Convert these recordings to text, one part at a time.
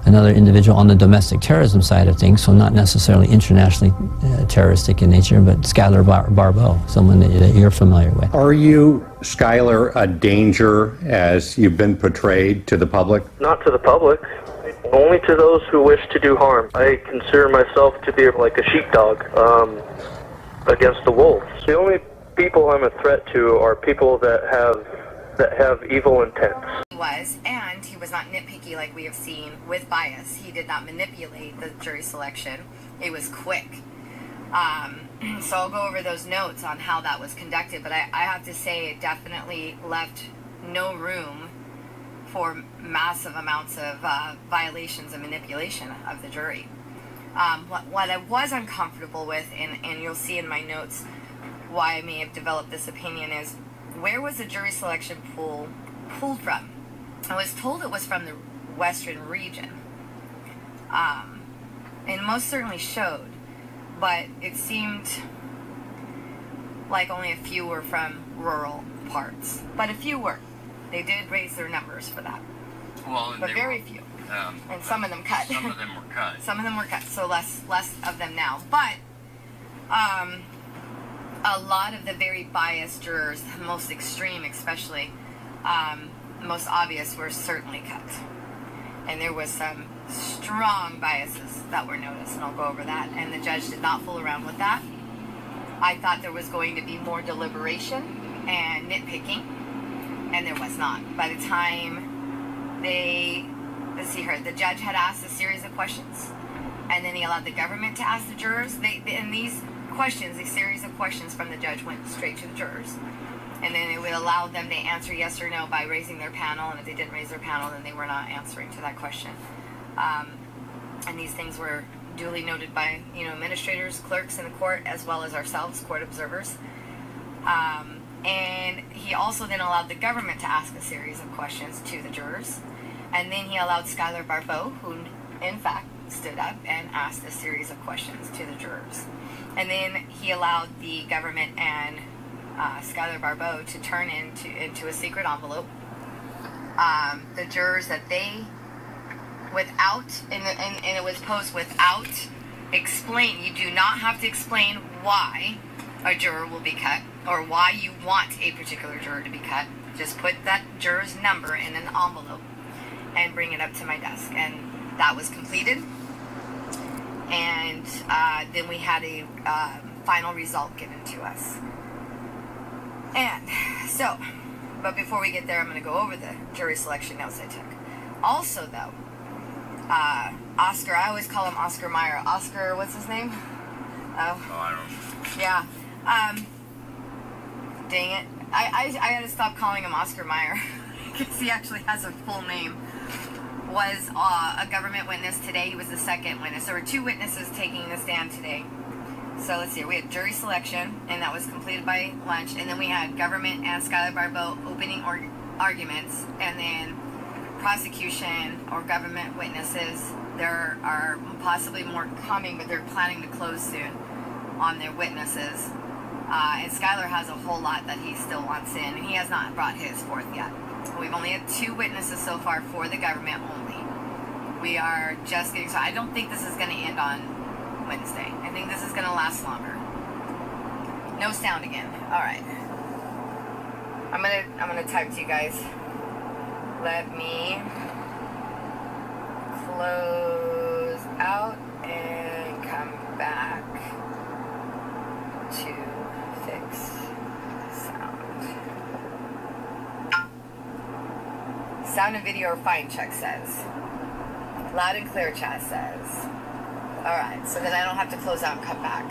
another individual on the domestic terrorism side of things, so not necessarily internationally terroristic in nature, but Schuyler Barbeau, someone that you're familiar with. Are you, Schuyler, a danger as you've been portrayed to the public? Not to the public, only to those who wish to do harm. I consider myself to be like a sheepdog against the wolves. The only people I'm a threat to are people that have evil intents. And he was not nitpicky like we have seen with bias. He did not manipulate the jury selection. It was quick. So I'll go over those notes on how that was conducted, but I have to say it definitely left no room for massive amounts of violations and manipulation of the jury. What I was uncomfortable with, and you'll see in my notes why I may have developed this opinion, is where was the jury selection pool pulled from? I was told it was from the Western region, and most certainly showed, but it seemed like only a few were from rural parts, but a few were. They did raise their numbers for that, well, but very few, and some of them cut. Some of them were cut. Some of them were cut, so less of them now, but a lot of the very biased jurors, most extreme especially, most obvious, were certainly cut. And there was some strong biases that were noticed, and I'll go over that. And the judge did not fool around with that. I thought there was going to be more deliberation and nitpicking, and there was not. By the time let's see here, the judge had asked a series of questions, and then he allowed the government to ask the jurors. In these questions, a series of questions from the judge went straight to the jurors. And then it would allow them to answer yes or no by raising their panel, and if they didn't raise their panel, then they were not answering to that question. And these things were duly noted by, administrators, clerks in the court, as well as ourselves, court observers. And he also then allowed the government to ask a series of questions to the jurors. And then he allowed Schuyler Barbeau, who in fact stood up and asked a series of questions to the jurors. And then he allowed the government and Schuyler Barbeau to turn into a secret envelope the jurors that they, and it was posed without explain. You do not have to explain why a juror will be cut or why you want a particular juror to be cut. Just put that juror's number in an envelope and bring it up to my desk. And that was completed. And then we had a final result given to us. And so, but before we get there, I'm going to go over the jury selection notes I took. Also, though, Oscar, I always call him Oscar Meyer. Oscar, what's his name? Oh, I don't know. Yeah. Dang it. I had to stop calling him Oscar Meyer because he actually has a full name. Was a government witness today. He was the second witness. There were two witnesses taking the stand today. So let's see. We had jury selection, and that was completed by lunch. And then we had government and Schuyler Barbeau opening arguments, and then prosecution or government witnesses. There are possibly more coming, but they're planning to close soon on their witnesses. And Schuyler has a whole lot that he still wants in, and he has not brought his forth yet. We've only had two witnesses so far for the government only. We are just getting started. I don't think this is going to end on Wednesday. I think this is going to last longer. No sound again. All right. I'm gonna type to you guys. Let me close out and come back to fix sound. Sound and video are fine, Chuck says. Loud and clear, chat says. Alright, so then I don't have to close out and come back.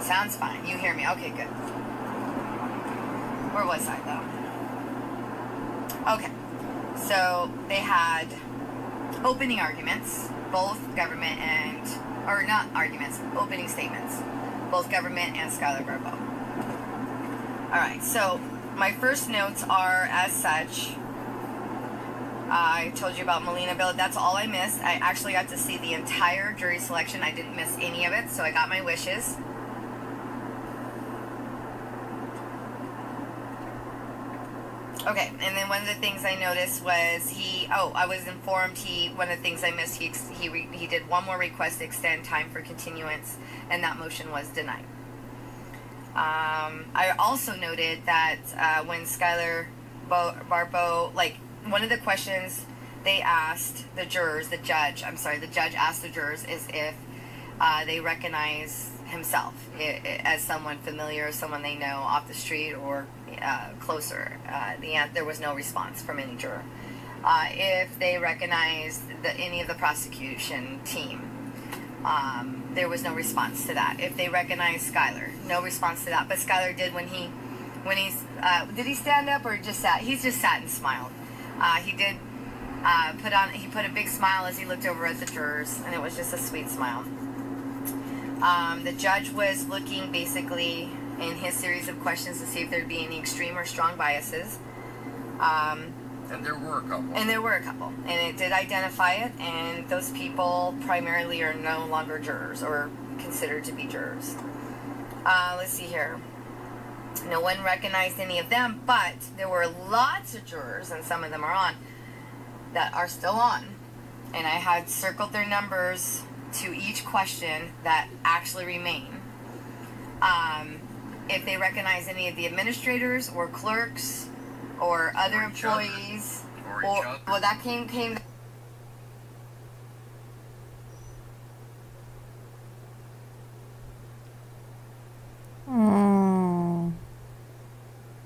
Sounds fine. You hear me. Okay, good. Where was I, though? Okay. So they had opening arguments, both government and, or not arguments, opening statements, both government and Schuyler Barbeau. Alright, so my first notes are as such. I told you about Melina Bill. That's all I missed. I actually got to see the entire jury selection. I didn't miss any of it, so I got my wishes. Okay, and then one of the things I noticed was I was informed one of the things I missed, he did one more request to extend time for continuance, and that motion was denied. I also noted that when Schuyler Barbeau, like, one of the questions they asked the judge asked the jurors is if they recognize himself as someone familiar, someone they know off the street or closer. There was no response from any juror. If they recognized any of the prosecution team, there was no response to that. If they recognized Schuyler, no response to that. But Schuyler did did he stand up or just sat? He just sat and smiled. He did put a big smile as he looked over at the jurors, and it was just a sweet smile. The judge was looking basically in his series of questions to see if there'd be any extreme or strong biases. And there were a couple. And it did identify it, and those people primarily are no longer jurors or considered to be jurors. Let's see here. No one recognized any of them, but there were lots of jurors, and some of them are on, that are still on. And I had circled their numbers to each question that actually remain. If they recognize any of the administrators or clerks or other employees, well, that came.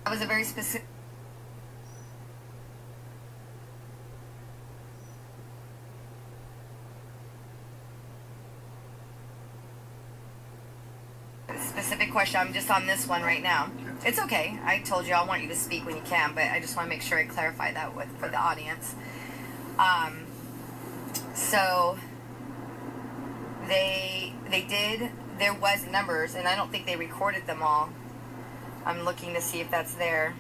That was a very specific. Question. I'm just on this one right now. It's okay. I told you I want you to speak when you can, but I just want to make sure I clarify that for the audience. So they did. There was numbers, and I don't think they recorded them all. I'm looking to see if that's there.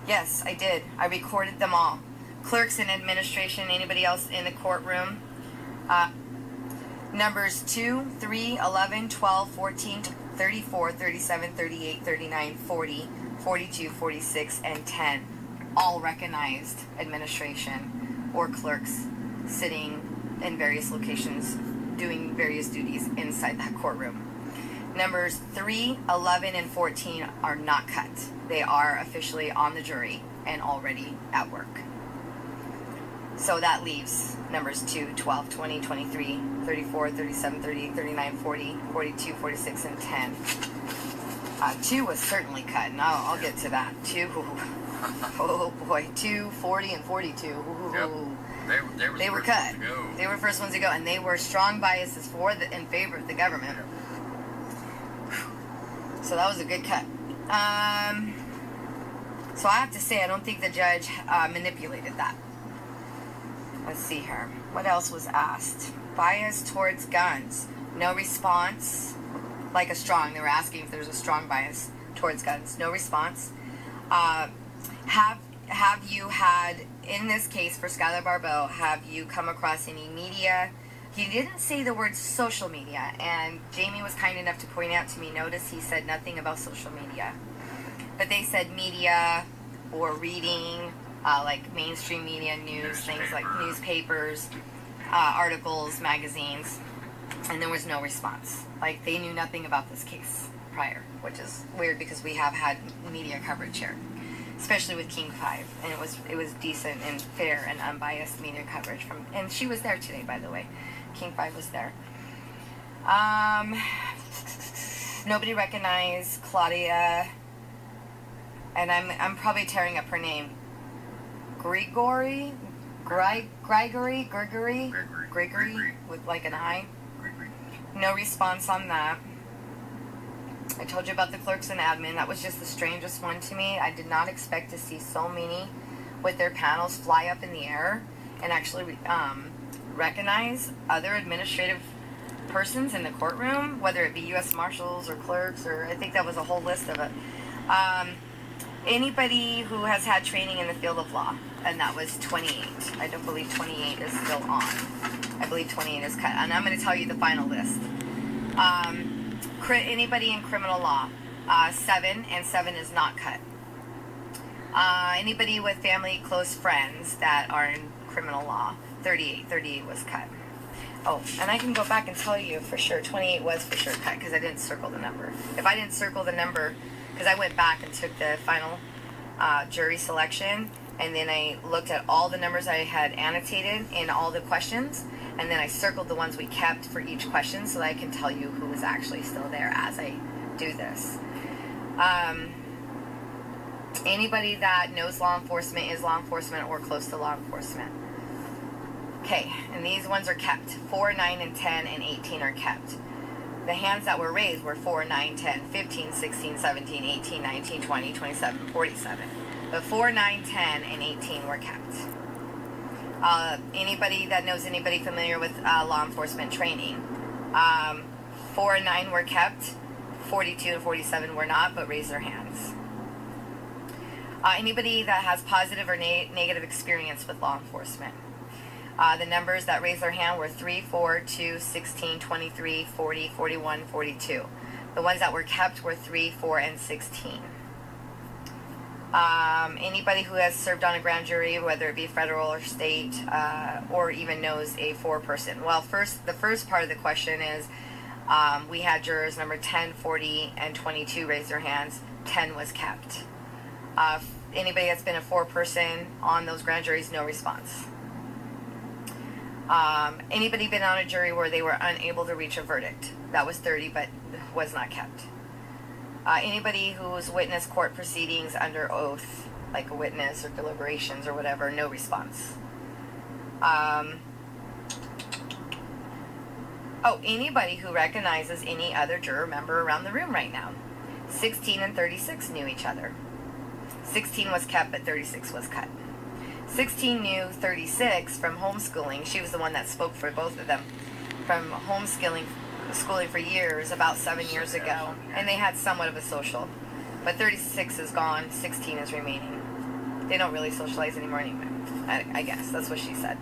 Yes, I did. I recorded them all. Clerks and administration. Anybody else in the courtroom? Numbers 2, 3, 11, 12, 14, 34, 37, 38, 39, 40, 42, 46, and 10. All recognized administration or clerks sitting in various locations doing various duties inside that courtroom. Numbers 3, 11, and 14 are not cut. They are officially on the jury and already at work. So that leaves numbers 2, 12, 20, 23, 34, 37, 38, 39, 40, 42, 46, and 10. 2 was certainly cut, and I'll get to that. 2, oh boy, 2, 40, and 42. Yep. They were cut. They were the first ones to go, and they were strong biases in favor of the government. Yep. So that was a good cut. So I have to say, I don't think the judge manipulated that. Let's see here. What else was asked? Bias towards guns. No response. Like a strong. They were asking if there's a strong bias towards guns. No response. Have you had, in this case for Schuyler Barbeau, have you come across any media? He didn't say the word social media, and Jamie was kind enough to point out to me, notice he said nothing about social media. But they said media or reading, like mainstream media, news, things like newspapers, articles, magazines, and there was no response. Like, they knew nothing about this case prior, which is weird because we have had media coverage here, especially with King 5, and it was decent and fair and unbiased media coverage from, and she was there today, by the way. King 5 was there. Nobody recognized Claudia, and I'm probably tearing up her name. Gregory, with like an I. No response on that. I told you about the clerks and admin. That was just the strangest one to me. I did not expect to see so many with their panels fly up in the air and actually recognize other administrative persons in the courtroom, whether it be U.S. Marshals or clerks, or I think that was a whole list of it. Anybody who has had training in the field of law, and that was 28. I don't believe 28 is still on. I believe 28 is cut, and I'm going to tell you the final list. Anybody in criminal law, 7, and 7 is not cut. Anybody with family, close friends that are in criminal law, 38 was cut. Oh, and I can go back and tell you for sure, 28 was for sure cut because I didn't circle the number. If I didn't circle the number, because I went back and took the final jury selection, and then I looked at all the numbers I had annotated in all the questions, and then I circled the ones we kept for each question so that I can tell you who was actually still there as I do this. Anybody that knows law enforcement, is law enforcement, or close to law enforcement. Okay, and these ones are kept. 4, 9, and 10, and 18 are kept. The hands that were raised were 4, 9, 10, 15, 16, 17, 18, 19, 20, 27, 47. But 4, 9, 10, and 18 were kept. Anybody that knows anybody familiar with law enforcement training. 4 and 9 were kept. 42 and 47 were not, but raised their hands. Anybody that has positive or negative experience with law enforcement. The numbers that raised their hand were 3, 4, 2, 16, 23, 40, 41, 42. The ones that were kept were 3, 4, and 16. Anybody who has served on a grand jury, whether it be federal or state, or even knows a foreperson. Well, the first part of the question is, we had jurors number 10, 40, and 22 raise their hands. 10 was kept. Anybody that's been a foreperson on those grand juries, no response. Anybody been on a jury where they were unable to reach a verdict? That was 30, but was not kept. Anybody who's witnessed court proceedings under oath, like a witness or deliberations or whatever, no response. Anybody who recognizes any other juror member around the room right now. 16 and 36 knew each other. 16 was kept, but 36 was cut. 16 knew 36 from homeschooling. She was the one that spoke for both of them. From schooling for years, about 7 years ago. And they had somewhat of a social. But 36 is gone, 16 is remaining. They don't really socialize anymore anyway. I guess, that's what she said.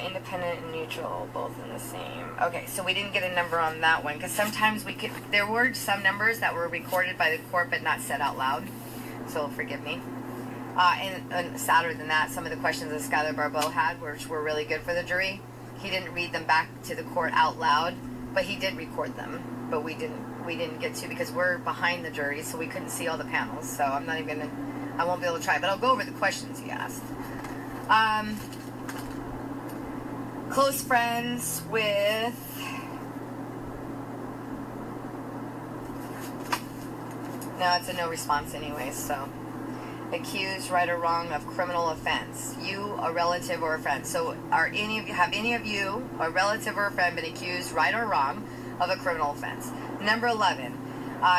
Independent and neutral, both in the same. Okay, so we didn't get a number on that one, because sometimes there were some numbers that were recorded by the court but not said out loud. So forgive me. And sadder than that, some of the questions that Schuyler Barbeau had, which were really good for the jury, he didn't read them back to the court out loud, but he did record them. But we didn't get to, because we're behind the jury, so we couldn't see all the panels. So I'm not even I won't be able to try, but I'll go over the questions he asked. Close friends with no, it's a no response anyway. So accused, right or wrong, of criminal offense. You, a relative, or a friend. So have any of you, a relative or a friend, been accused, right or wrong, of a criminal offense? Number 11.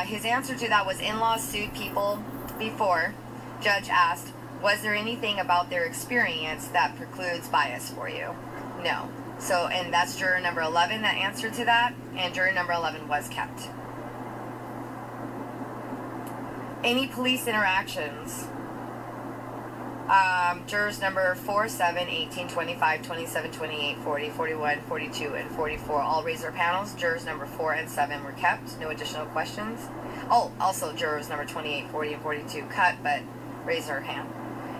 His answer to that was in-law sued people before. Judge asked, was there anything about their experience that precludes bias for you? No. So, and that's juror number 11 that answered to that, and juror number 11 was kept. Any police interactions? Jurors number 4, 7, 18, 25, 27, 28, 40, 41, 42, and 44 all raised their panels. Jurors number 4 and 7 were kept. No additional questions. Oh, also jurors number 28, 40, and 42 cut, but raised their hand.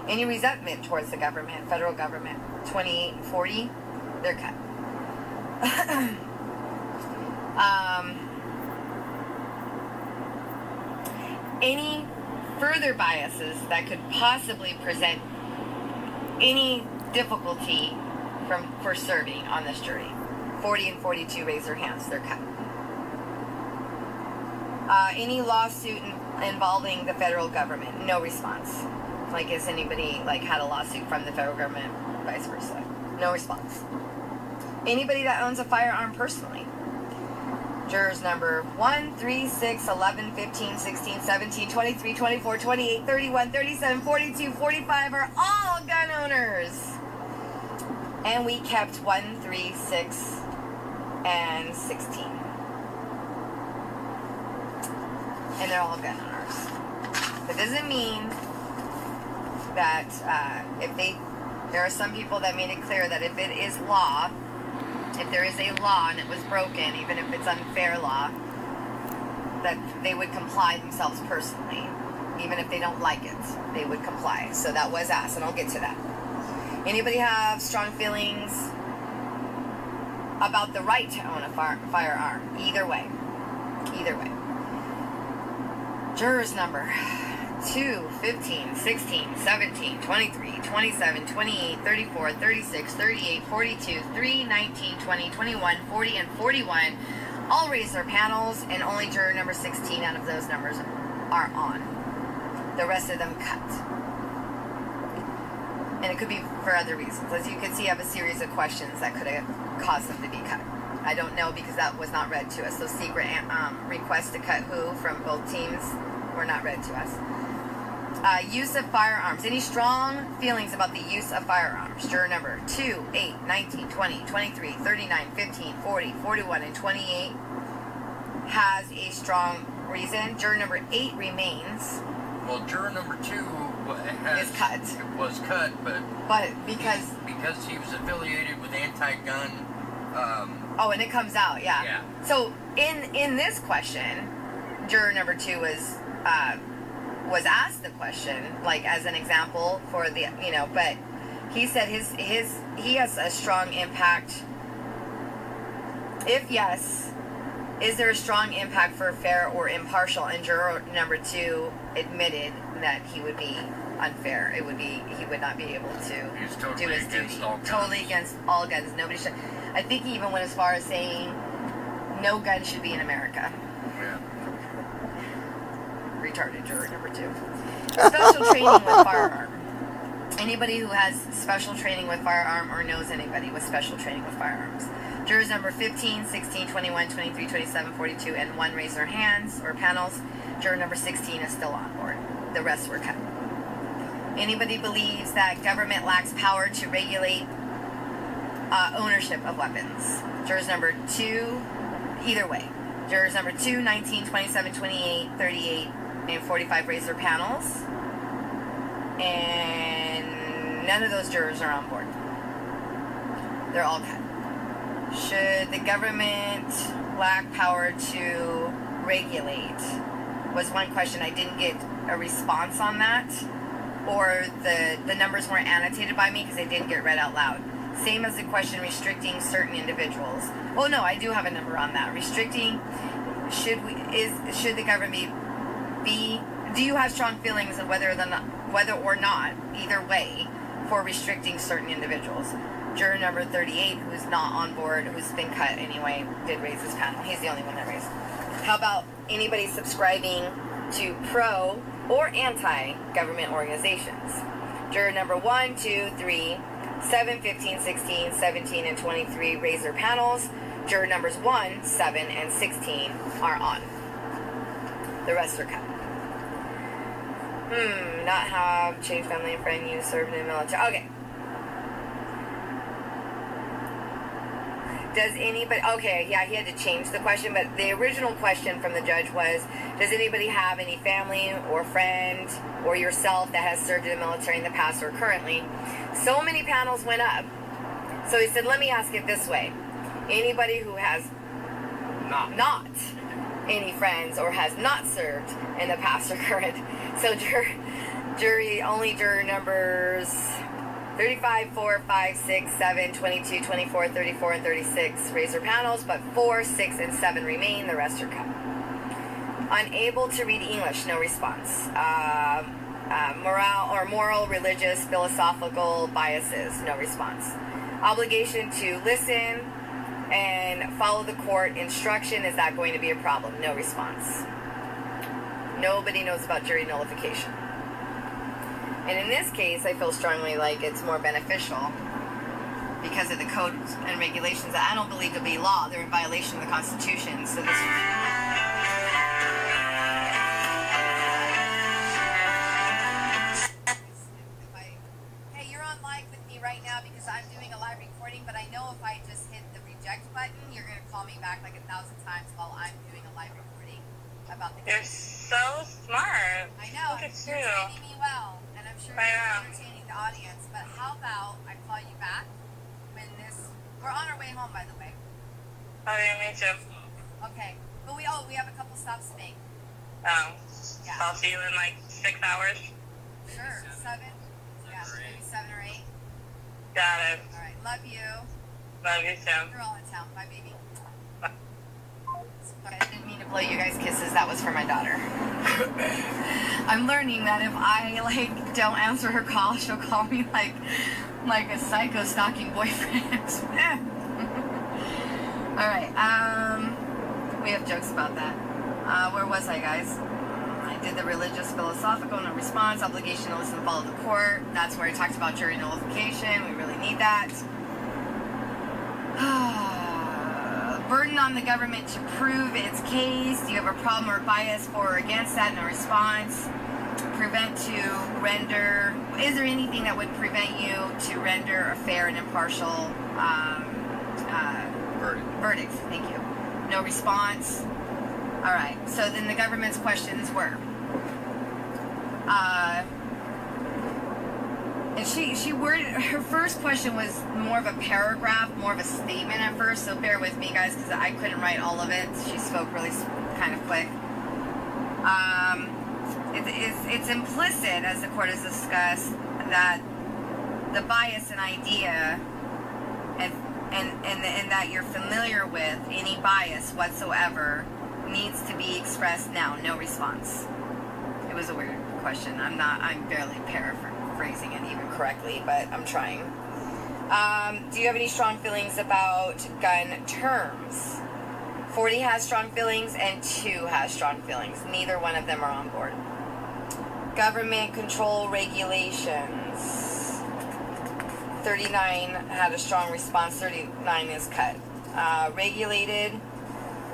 Any resentment towards the government, federal government? 28 and 40, they're cut. Any further biases that could possibly present any difficulty for serving on this jury? 40 and 42 raise their hands, they're cut. Any lawsuit involving the federal government? No response. Like, has anybody had a lawsuit from the federal government, vice versa? No response. Anybody that owns a firearm personally? Jurors number 1, 3, 6, 11, 15, 16, 17, 23, 24, 28, 31, 37, 42, 45 are all gun owners. And we kept 1, 3, 6, and 16. And they're all gun owners. That doesn't mean that there are some people that made it clear that if it is law, if there is a law and it was broken, even if it's unfair law, that they would comply themselves personally. Even if they don't like it, they would comply. So that was asked, and I'll get to that. Anybody have strong feelings about the right to own a firearm? Either way. Either way. Jurors number 2, 15, 16, 17, 23, 27, 28, 34, 36, 38, 42, 3, 19, 20, 21, 40, and 41 all raise their panels, and only juror number 16 out of those numbers are on. The rest of them cut. And it could be for other reasons. As you can see, I have a series of questions that could have caused them to be cut. I don't know because that was not read to us. Those secret requests to cut who from both teams were not read to us. Use of firearms. Any strong feelings about the use of firearms? Juror number 2, 8, 19, 20, 23, 39, 15, 40, 41, and 28 has a strong reason. Juror number 8 remains. Well, juror number 2 is cut. Was cut, but because he was affiliated with anti-gun. Oh, and it comes out, yeah. Yeah. So in this question, juror number 2 was asked the question, like as an example for the, but he said he has a strong impact. If yes, is there a strong impact for fair or impartial? And juror number 2 admitted that he would be unfair. He would not be able to do his duty. Totally against all guns. Nobody should. I think he even went as far as saying no gun should be in America. Yeah. Retarded juror number 2. Special training with firearm. Anybody who has special training with firearm or knows anybody with special training with firearms. Jurors number 15, 16, 21, 23, 27, 42, and 1 raise their hands or panels. Juror number 16 is still on board. The rest were cut. Anybody believes that government lacks power to regulate ownership of weapons? Jurors number 2, either way. Jurors number 2, 19, 27, 28, 38, and 45 raise their panels. And none of those jurors are on board. They're all cut. Should the government lack power to regulate? Was one question. I didn't get a response on that. Or the numbers weren't annotated by me because they didn't get read out loud. Same as the question restricting certain individuals. Oh no, I do have a number on that. Restricting, should the government be do you have strong feelings of whether or not, either way, for restricting certain individuals? Juror number 38, who's not on board, who's been cut anyway, did raise his panel. He's the only one that raised. How about anybody subscribing to pro or anti-government organizations? Juror number 1, 2, 3, 7, 15, 16, 17, and 23 raise their panels. Juror numbers 1, 7, and 16 are on. The rest are cut. Not have changed family and friend, you served in the military. Okay. Does anybody, okay, yeah, he had to change the question, but the original question from the judge was, does anybody have any family or friend or yourself that has served in the military in the past or currently? So many panels went up. So he said, let me ask it this way. Anybody who has not any friends or has not served in the past or current. So only juror numbers 35, 4, 5, 6, 7, 22, 24, 34, and 36 raise their panels, but 4, 6, and 7 remain. The rest are cut. Unable to read English, no response. Moral, religious, philosophical biases, no response. Obligation to listen and follow the court instruction, is that going to be a problem? No response. Nobody knows about jury nullification. And in this case, I feel strongly like it's more beneficial because of the codes and regulations that I don't believe to be law. They're in violation of the Constitution. So this hey, you're on live with me right now because I'm doing a live recording, but I know if I just hit the reject button, you're going to call me back like 1,000 times while I'm doing a live recording about the case. You're so smart. I know. Look at You're you. training me well. And I'm sure you're entertaining the audience, but how about I call you back when this... We're on our way home, by the way. Oh, yeah, me too. Okay. But we have a couple stops to make. Oh. Yeah. I'll see you in like 6 hours. Sure. 7? Yeah, maybe 7 or 8. Got it. All right. Love you. Love you too. You're all in town. Bye, baby. I didn't mean to blow you guys kisses. That was for my daughter. I'm learning that if I don't answer her call, she'll call me like a psycho stalking boyfriend. All right. We have jokes about that. Where was I, guys? I did the religious, philosophical, no response, obligation to listen and follow the court. That's where I talked about jury nullification. We really need that. Burden on the government to prove its case. Do you have a problem or bias for or against that? No response. Prevent to render. Is there anything that would prevent you to render a fair and impartial verdict? Thank you. No response. All right. So then the government's questions were. And she worded, her first question was more of a paragraph, more of a statement at first, so bear with me, guys, because I couldn't write all of it. She spoke really kind of quick. It's implicit, as the court has discussed, that the bias and idea and that you're familiar with any bias whatsoever needs to be expressed now. No response. It was a weird question. I'm barely paraphrasing it even correctly, but I'm trying. Do you have any strong feelings about gun terms? 40 has strong feelings and 2 has strong feelings. Neither one of them are on board. Government control regulations. 39 had a strong response. 39 is cut. Regulated,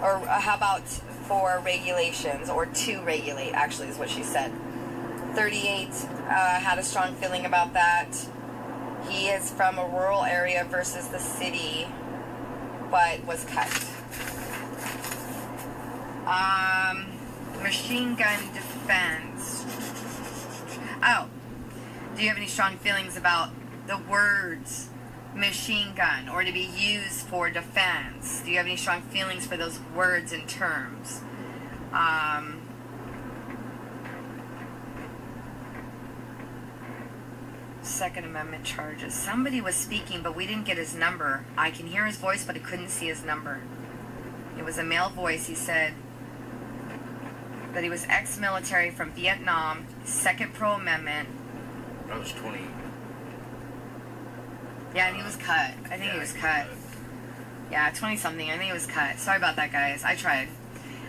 or how about for regulations, or to regulate, actually, is what she said. 38 had a strong feeling about that. He is from a rural area versus the city, but was cut. Machine gun defense. Oh, do you have any strong feelings about the words machine gun or to be used for defense? Do you have any strong feelings for those words and terms? Second Amendment charges. Somebody was speaking, but we didn't get his number. I can hear his voice, but I couldn't see his number. It was a male voice. He said that he was ex-military from Vietnam, Second Pro Amendment. That was 20. Yeah, and he was cut. I think he was cut. Yeah, 20-something. I think he was cut. Sorry about that, guys. I tried.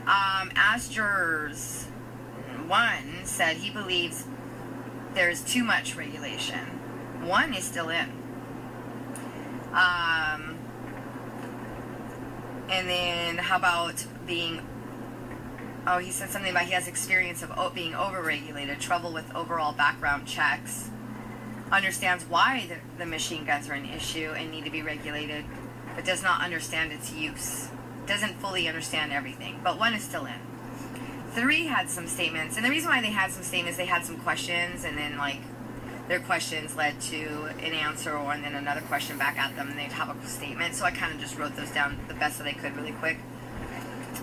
As jurors, one said he believes there's too much regulation. One is still in. And then how about being... Oh, he said something about he has experience of being over-regulated, trouble with overall background checks, understands why the machine guns are an issue and need to be regulated, but does not understand its use. Doesn't fully understand everything, but one is still in. 3 had some statements, and the reason why they had some statements, they had some questions, and then their questions led to an answer and then another question back at them, and they'd have a statement. So I kind of just wrote those down the best that I could really quick.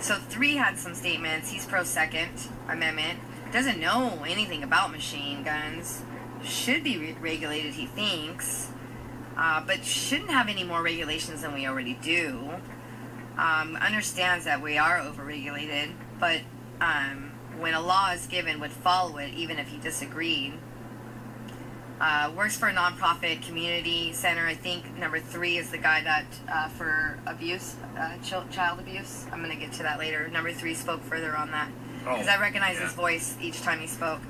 So 3 had some statements. He's pro Second Amendment. Doesn't know anything about machine guns. Should be regulated, he thinks, but shouldn't have any more regulations than we already do. Understands that we are over-regulated, but when a law is given, would follow it even if he disagreed. Works for a nonprofit community center. I think number 3 is the guy that for abuse, child abuse. I'm going to get to that later. Number 3 spoke further on that because I recognize his voice each time he spoke.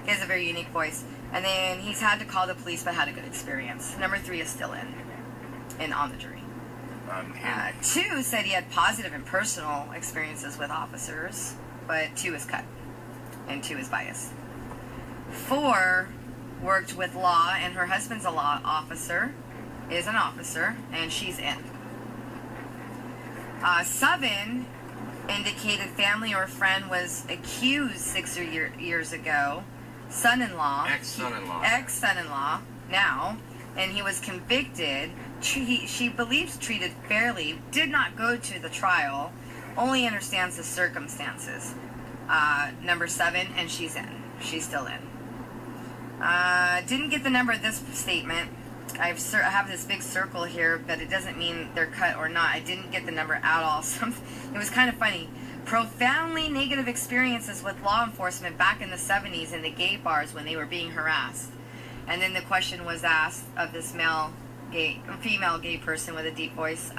He has a very unique voice. And then he's had to call the police but had a good experience. Number 3 is still in and on the jury. 2 said he had positive and personal experiences with officers, but 2 is cut and 2 is biased. 4 worked with law, and her husband's a law officer, is an officer, and she's in. 7 indicated family or friend was accused 6 years ago. Son-in-law. Ex-son-in-law now, and he was convicted. She believes treated fairly, did not go to the trial, only understands the circumstances. Number 7, and she's in. she's still in. Didn't get the number of this statement. I have this big circle here, but it doesn't mean they're cut or not. I didn't get the number at all. It was kind of funny. Profoundly negative experiences with law enforcement back in the 70s in the gay bars when they were being harassed. And then the question was asked of this female gay person with a deep voice.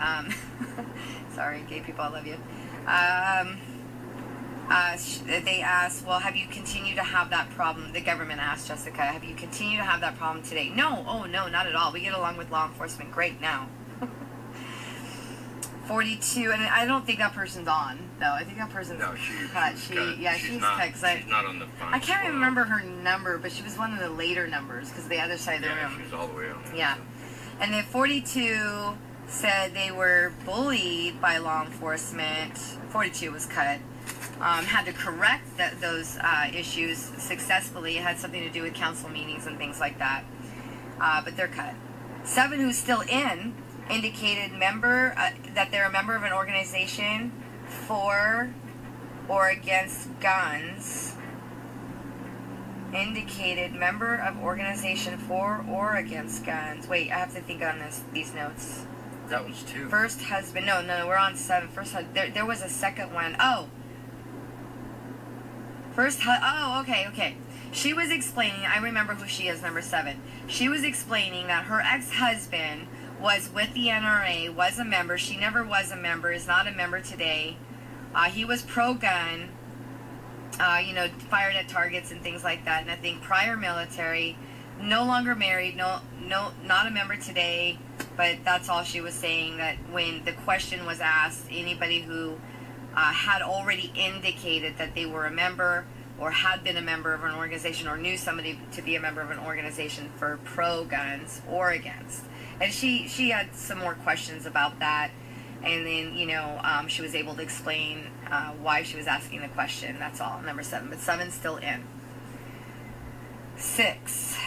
Sorry, gay people, I love you. They asked, well, have you continued to have that problem? The government asked Jessica, have you continued to have that problem today? No, oh no, not at all. We get along with law enforcement great now. 42, and I don't think that person's on, though. I think that person's cut. She's cut. She's not on the phone. I can't remember her number, but she was one of the later numbers, because the other side of the room. She's all the way on. Yeah. And then 42 said they were bullied by law enforcement. 42 was cut. Had to correct those issues successfully. It had something to do with council meetings and things like that. But they're cut. 7, who's still in, indicated that they're a member of an organization for or against guns. Indicated member of organization for or against guns. Wait, I have to think on these notes. That was 2. First husband. No, we're on 7. First husband. There was a second one. Oh. Okay. She was explaining, I remember who she is, number 7. She was explaining that her ex-husband was with the NRA, was a member. She never was a member, is not a member today. He was pro-gun, fired at targets and things like that. And I think prior military, no longer married, no, not a member today. But that's all she was saying, that when the question was asked, anybody who had already indicated that they were a member or had been a member of an organization or knew somebody to be a member of an organization for pro-guns or against. And she had some more questions about that. And then, she was able to explain why she was asking the question. That's all, number 7. But 7's still in. 6.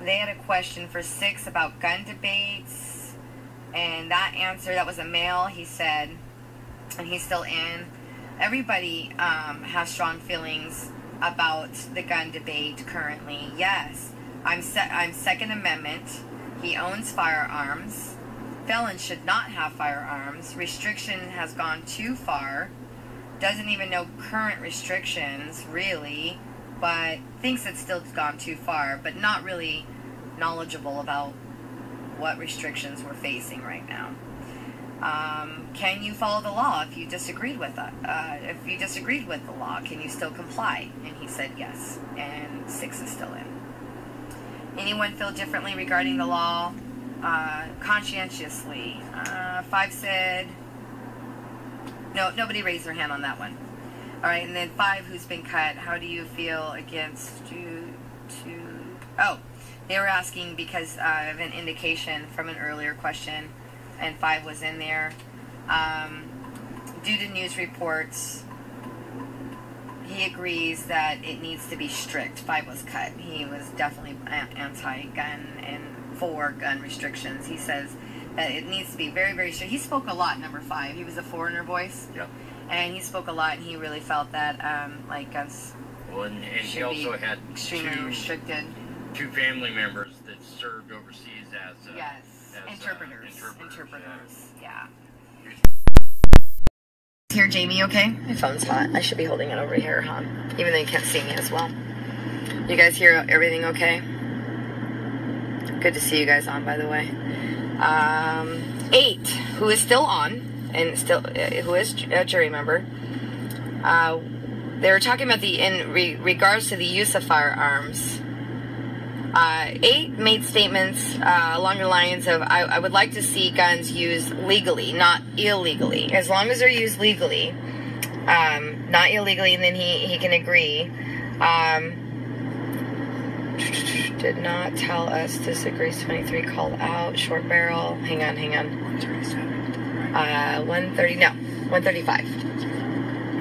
They had a question for 6 about gun debates. And that was a male, he said. And he's still in. Everybody has strong feelings about the gun debate currently. Yes, I'm Second Amendment. He owns firearms. Felons should not have firearms. Restriction has gone too far. Doesn't even know current restrictions, really, but thinks it's still gone too far, but not really knowledgeable about what restrictions we're facing right now. Can you follow the law if you disagreed with it? If you disagreed with the law, can you still comply? And he said yes, and 6 is still in. Anyone feel differently regarding the law? Conscientiously. 5 said no. Nobody raised their hand on that one. All right, and then 5, who's been cut. How do you feel against they were asking because of an indication from an earlier question. And 5 was in there. Due to news reports, he agrees that it needs to be strict. 5 was cut. He was definitely anti-gun and for gun restrictions. He says that it needs to be very, very strict. He spoke a lot, number 5. He was a foreigner voice. Yep. And he spoke a lot, and he really felt that guns and he also had extremely restricted. 2 family members that served overseas as interpreters. Yeah. Here, Jamie, okay? My phone's hot. I should be holding it over here, huh? Even though you can't see me as well. You guys hear everything okay? Good to see you guys on, by the way. 8, who is still on, and who is a jury member. They were talking about in regards to the use of firearms. 8 made statements along the lines of, I would like to see guns used legally, not illegally. As long as they're used legally, not illegally, and then he can agree. Did not tell us, disagrees 23, called out, short barrel. Hang on. 130, no, 135.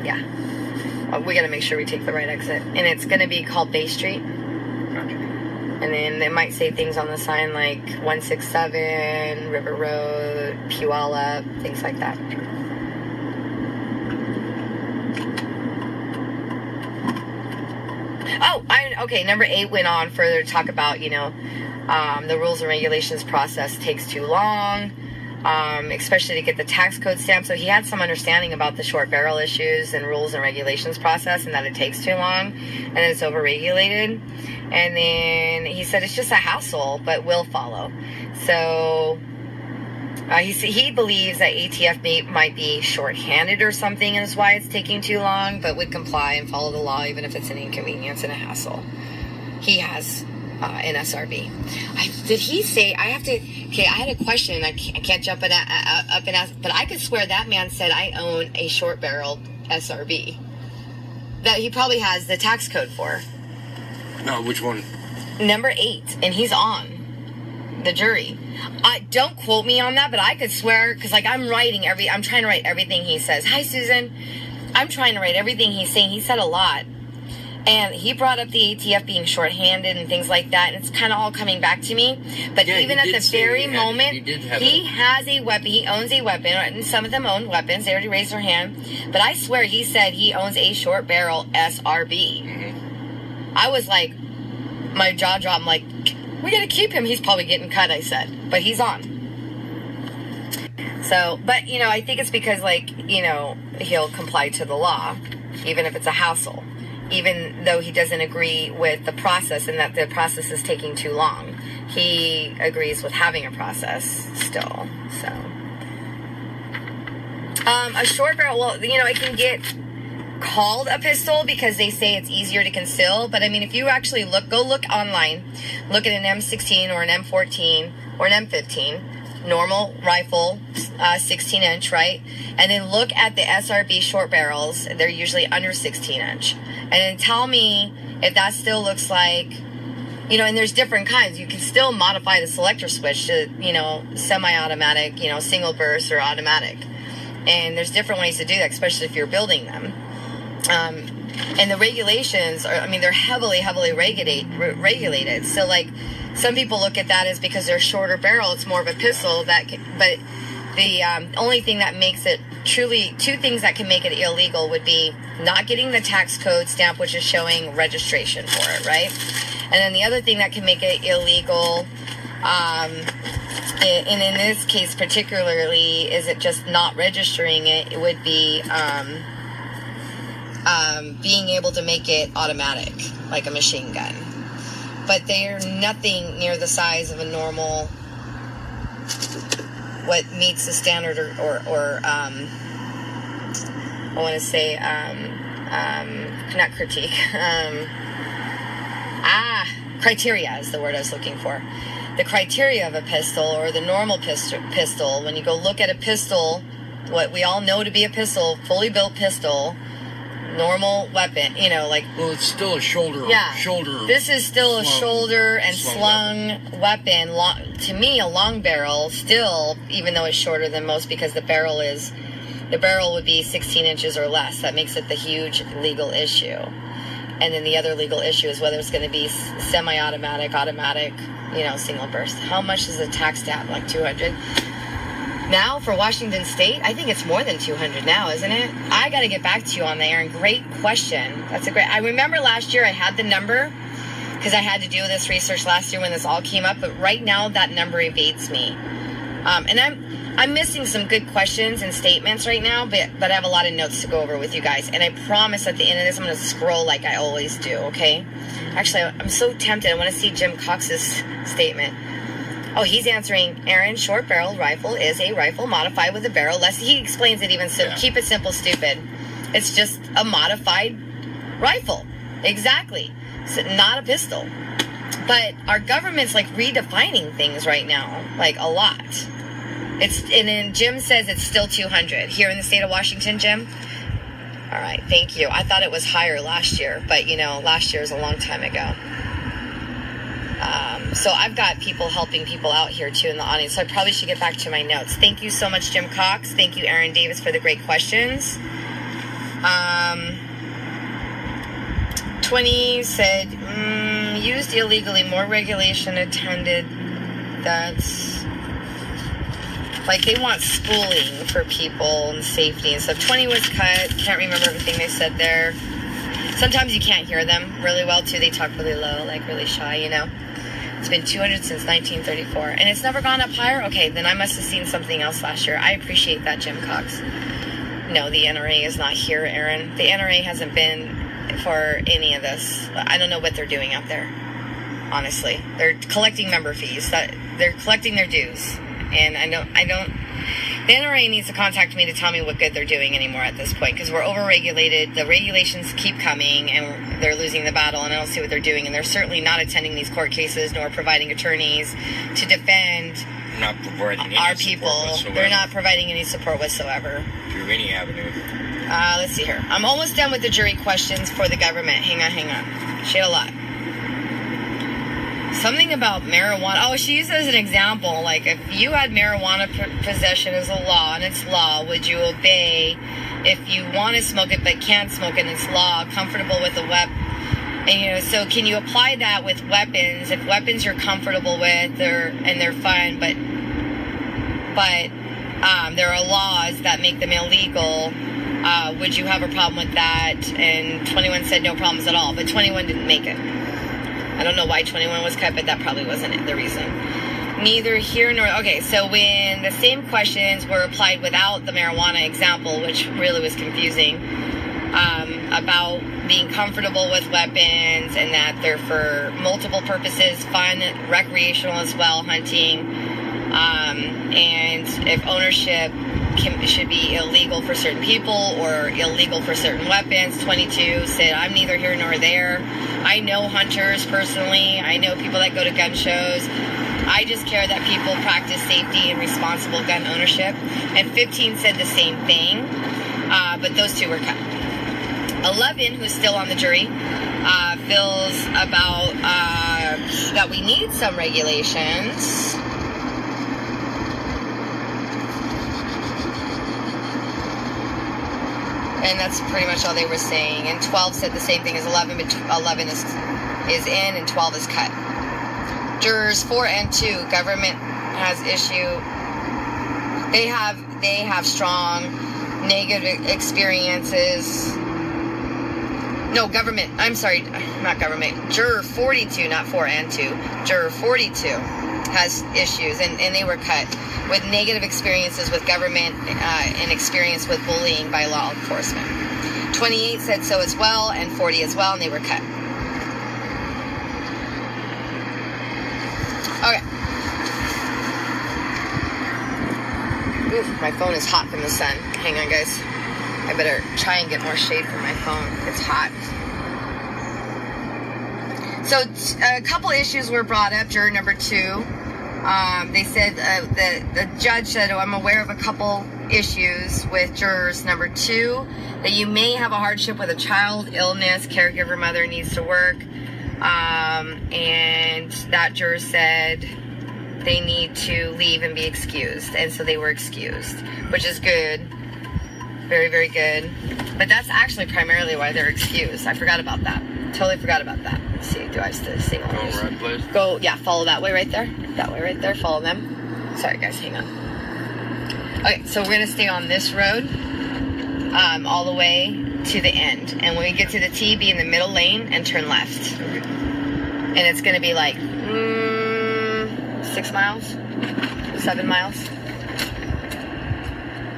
Yeah. We gotta make sure we take the right exit. And it's gonna be called Bay Street. And then they might say things on the sign like 167, River Road, Pyatte, things like that. Okay, number 8 went on further to talk about, the rules and regulations process takes too long, especially to get the tax code stamp. So he had some understanding about the short barrel issues and rules and regulations process, and that it takes too long and that it's overregulated. And then he said it's just a hassle, but will follow. So he believes that ATF might be short-handed or something, and is why it's taking too long, but would comply and follow the law even if it's an inconvenience and a hassle. He has an SRB. Did he say, I had a question, I can't jump up and ask, but I could swear that man said I own a short-barreled SRB that he probably has the tax code for. No, which one? Number 8, and he's on the jury. Don't quote me on that, but I could swear, because I'm trying to write everything he says. Hi, Susan. I'm trying to write everything he's saying. He said a lot. And he brought up the ATF being shorthanded and things like that, and it's kind of all coming back to me. But yeah, even at the very moment, he has a weapon. He owns a weapon, and some of them own weapons. They already raised their hand. But I swear he said he owns a short barrel SRB. Mm-hmm. I was like, my jaw dropped. I'm like, we got to keep him. He's probably getting cut, I said. But he's on. So, but, I think it's because, he'll comply to the law, even if it's a hassle. Even though he doesn't agree with the process and that the process is taking too long. He agrees with having a process still, so. A short barrel, well, it can get called a pistol because they say it's easier to conceal. But, if you actually go look online, look at an M16 or an M14 or an M15, normal rifle, 16-inch, right? And then look at the SRB short barrels. They're usually under 16-inch. And then tell me if that still looks like, and there's different kinds. You can still modify the selector switch to, semi-automatic, single burst or automatic. And there's different ways to do that, especially if you're building them. And the regulations are, they're heavily, heavily regulated. So, some people look at that as because they're shorter barrel, it's more of a pistol. But the only thing that makes it truly, 2 things that can make it illegal would be not getting the tax code stamp, which is showing registration for it, right? And then the other thing that can make it illegal, and in this case particularly, is it just not registering it? It would be being able to make it automatic, like a machine gun. But they're nothing near the size of a normal, what meets the standard or I want to say, not critique, criteria is the word I was looking for. The criteria of a pistol or the normal pistol, when you go look at a pistol, what we all know to be a pistol, fully built pistol, normal weapon, well, it's still a shoulder. This is still a shoulder and slung weapon. To me, a long barrel still, even though it's shorter than most, because the barrel would be 16 inches or less. That makes it the huge legal issue. And then the other legal issue is whether it's going to be semi-automatic, automatic, single burst. How much is the tax stamp? Like 200? Now for Washington State, I think it's more than 200 now, isn't it? I got to get back to you on that, Aaron. Great question. I remember last year I had the number because I had to do this research last year when this all came up, but right now that number evades me. And I'm missing some good questions and statements right now, but I have a lot of notes to go over with you guys. And I promise at the end of this, I'm going to scroll like I always do, okay? Actually, I'm so tempted. I want to see Jim Cox's statement. Oh, he's answering, Aaron, short barrel rifle is a rifle modified with a barrel less. He explains it even so. Yeah. Keep it simple, stupid. It's just a modified rifle. Exactly. It's not a pistol. But our government's redefining things right now, a lot. And then Jim says it's still 200 here in the state of Washington, Jim. All right, thank you. I thought it was higher last year, but last year is a long time ago. So I've got people helping people out here too in the audience, so I probably should get back to my notes. Thank you so much, Jim Cox. Thank you, Aaron Davis, for the great questions. 20 said, used illegally, more regulation attended. That's they want schooling for people and safety and stuff. 20 was cut. Can't remember everything they said there. Sometimes you can't hear them really well, too. They talk really low, like really shy, you know. It's been 200 since 1934. And it's never gone up higher? Okay, then I must have seen something else last year. I appreciate that, Jim Cox. No, the NRA is not here, Aaron. The NRA hasn't been for any of this. I don't know what they're doing out there, honestly. They're collecting member fees. They're collecting their dues. And I don't... The NRA needs to contact me to tell me what good they're doing anymore at this point, because we're over-regulated. The regulations keep coming, and they're losing the battle, and I don't see what they're doing. And they're certainly not attending these court cases, nor providing attorneys to defend Not providing any our support people. whatsoever. They're not providing any support whatsoever. Through any avenue. Let's see here. I'm almost done with the jury questions for the government. Hang on. She had a lot. Something about marijuana. Oh, she used it as an example. Like, if you had marijuana possession as a law, and it's law, would you obey if you want to smoke it but can't smoke it and it's law, comfortable with a weapon? And, you know, so can you apply that with weapons? If weapons you're comfortable with, and they're fun, but there are laws that make them illegal, would you have a problem with that? And 21 said no problems at all, but 21 didn't make it. I don't know why 21 was cut, but that probably wasn't the reason. Neither here nor... Okay, so when the same questions were applied without the marijuana example, which really was confusing, about being comfortable with weapons and that they're for multiple purposes, fun, recreational as well, hunting, and if ownership should be illegal for certain people or illegal for certain weapons. 22 said, I'm neither here nor there. I know hunters personally. I know people that go to gun shows. I just care that people practice safety and responsible gun ownership. And 15 said the same thing, but those two were cut. 11, who's still on the jury, feels about that we need some regulations. And that's pretty much all they were saying. And 12 said the same thing as 11, but 11 is in and 12 is cut. Jurors 4 and 2, government has issue. They have strong negative experiences. No, government. I'm sorry, not government. Juror 42, not 4 and 2. Juror 42 has issues, and they were cut with negative experiences with government and experience with bullying by law enforcement. 28 said so as well, and 40 as well, and they were cut. Okay. Oof, my phone is hot from the sun. Hang on, guys. I better try and get more shade from my phone. It's hot. So a couple issues were brought up. Juror number 2. They said, the judge said, I'm aware of a couple issues with jurors number 2, that you may have a hardship with a child, illness, caregiver mother needs to work. And that juror said they need to leave and be excused. And so they were excused, which is good. Very, very good. But that's actually primarily why they're excused. I forgot about that. Totally forgot about that. Let's see, do I still see one? Go right place. Go, yeah, follow that way right there. That way right there, follow them. Sorry guys, hang on. Okay, so we're gonna stay on this road all the way to the end. And when we get to the T, be in the middle lane and turn left. And it's gonna be like 6 miles, 7 miles.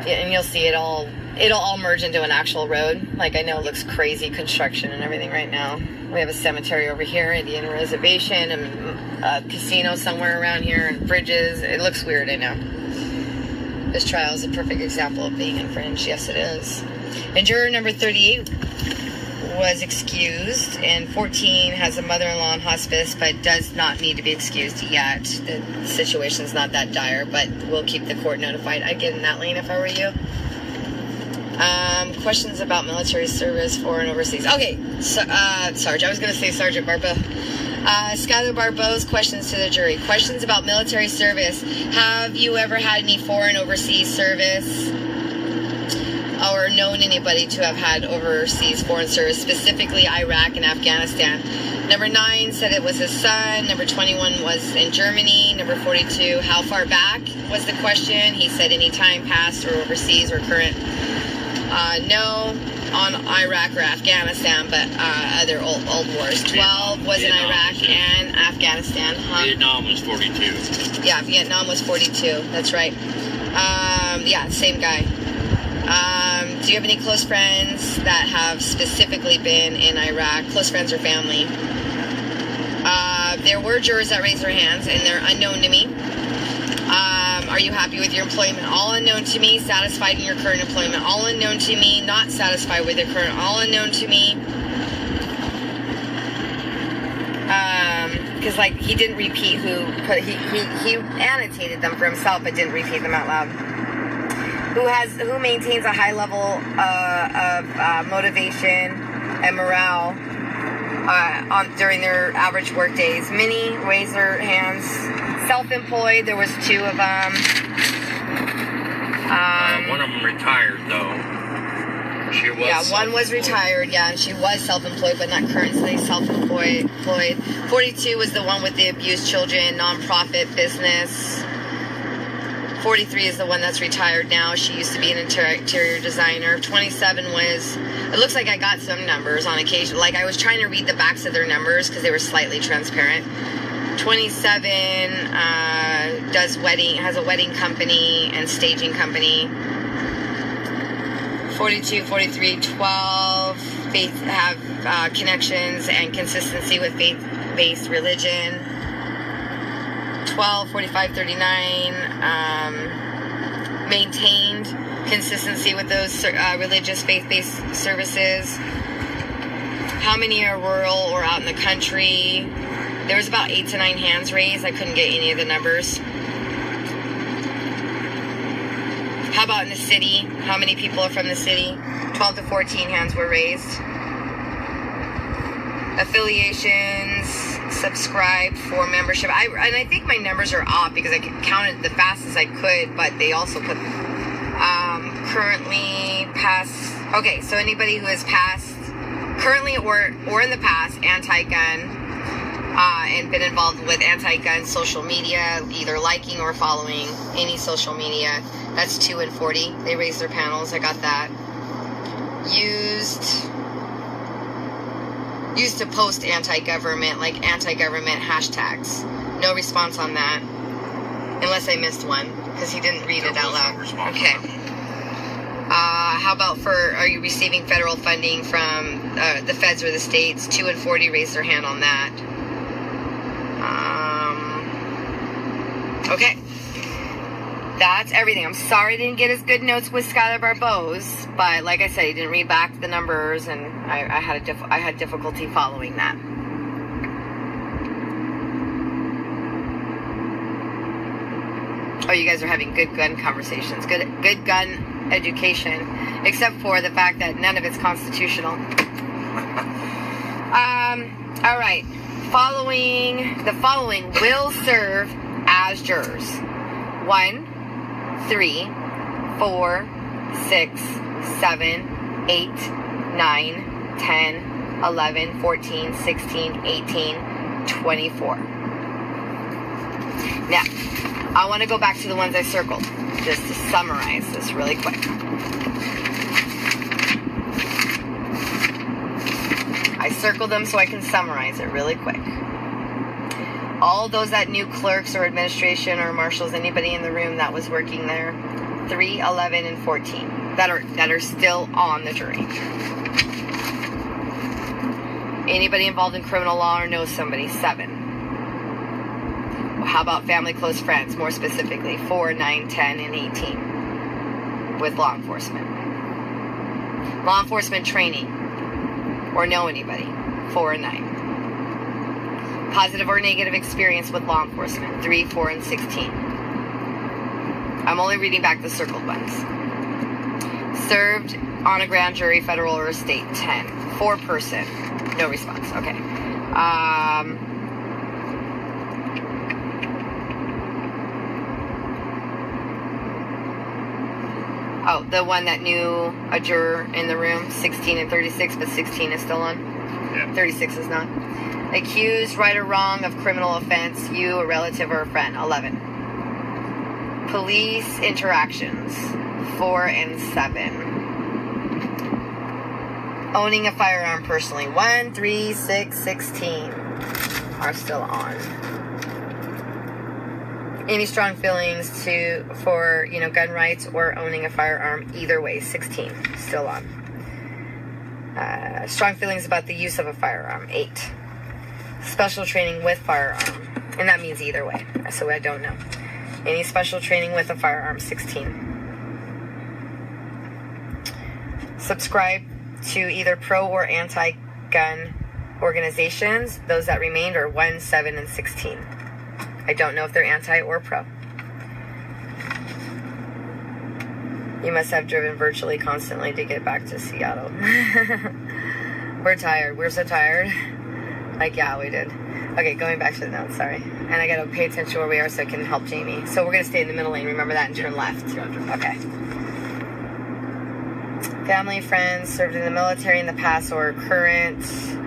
Yeah, and you'll see it'll all merge into an actual road. Like, I know it looks crazy construction and everything right now. We have a cemetery over here, Indian reservation, and a casino somewhere around here, and bridges. It looks weird, I know. This trial is a perfect example of being infringed. Yes, it is. And juror number 38 was excused, and 14 has a mother-in-law in hospice, but does not need to be excused yet. The situation's not that dire, but we'll keep the court notified. I'd get in that lane if I were you. Questions about military service, foreign, overseas. Okay, so, Sarge, I was going to say Sergeant Barbeau. Schuyler Barbeau's questions to the jury. Questions about military service. Have you ever had any foreign, overseas service? Or known anybody to have had overseas foreign service, specifically Iraq and Afghanistan? Number 9 said it was his son. Number 21 was in Germany. Number 42, how far back was the question? He said any time past or overseas or current. No. on Iraq or Afghanistan, but other old wars. 12 was in Iraq and Afghanistan. Huh? Vietnam was 42. Yeah, Vietnam was 42. That's right. Yeah, same guy. Do you have any close friends that have specifically been in Iraq? Close friends or family? There were jurors that raised their hands, and they're unknown to me. Are you happy with your employment? All unknown to me. Satisfied in your current employment? All unknown to me. Not satisfied with your current? All unknown to me. Because like he didn't repeat he annotated them for himself, but didn't repeat them out loud. Who maintains a high level of motivation and morale during their average work days? Many raise their hands. Self-employed, there was 2 of them. One of them retired, though. She was. Yeah, one was retired, yeah, and she was self-employed, but not currently self-employed. 42 was the one with the abused children, nonprofit business. 43 is the one that's retired now. She used to be an interior designer. 27 was, it looks like I got some numbers on occasion. Like I was trying to read the backs of their numbers because they were slightly transparent. 27 has a wedding company and staging company. 42, 43, 12 have connections and consistency with faith-based religion. 12, 45, 39 maintained consistency with those religious faith-based services. How many are rural or out in the country? There was about 8 to 9 hands raised. I couldn't get any of the numbers. How about in the city? How many people are from the city? 12 to 14 hands were raised. Affiliations, subscribe for membership. And I think my numbers are off because I counted the fastest I could, but they also put currently past. Okay, so anybody who has passed, currently or in the past, anti-gun, and been involved with anti-gun social media, either liking or following any social media. That's 2 and 40. They raised their panels. I got that. Used to post anti-government, like anti-government hashtags. No response on that. Unless I missed one, because he didn't read it out loud. Okay. How about are you receiving federal funding from the feds or the states? 2 and 40 raised their hand on that. Okay. That's everything. I'm sorry I didn't get as good notes with Schuyler Barbeau's, but like I said, he didn't read back the numbers, and I had difficulty following that. Oh, you guys are having good gun conversations, good gun education, except for the fact that none of it's constitutional. All right. The following will serve as jurors. 1, 3, 4, 6, 7, 8, 9, 10, 11, 14, 16, 18, 24. Now, I want to go back to the ones I circled, just to summarize this really quick. I circled them so I can summarize it really quick. All those that knew clerks or administration or marshals, anybody in the room that was working there, 3, 11, and 14 that are still on the jury. Anybody involved in criminal law or knows somebody, 7. How about family, close friends, more specifically, 4, 9, 10, and 18 with law enforcement. Law enforcement training or know anybody, 4 and 9. Positive or negative experience with law enforcement, 3, 4, and 16. I'm only reading back the circled ones. Served on a grand jury, federal or state, 10. 4-person, no response. Okay. Oh, the one that knew a juror in the room, 16 and 36, but 16 is still on. Yeah. 36 is not. Accused, right or wrong, of criminal offense, you, a relative, or a friend, 11. Police interactions, 4 and 7. owning a firearm personally. 1, 3, 6, 16 are still on. Any strong feelings for gun rights or owning a firearm, either way, 16 still on. Strong feelings about the use of a firearm, 8. Special training with firearm, and that means either way, so I don't know. Any special training with a firearm, 16. Subscribe to either pro or anti-gun organizations. Those that remained are 1, 7, and 16. I don't know if they're anti or pro. You must have driven virtually constantly to get back to Seattle. We're tired. We're so tired. Like, yeah, we did. Okay, going back to the notes, sorry. And I gotta pay attention where we are so I can help Jamie. So we're gonna stay in the middle lane, remember that, and turn left. Okay. Family, friends, served in the military in the past or current,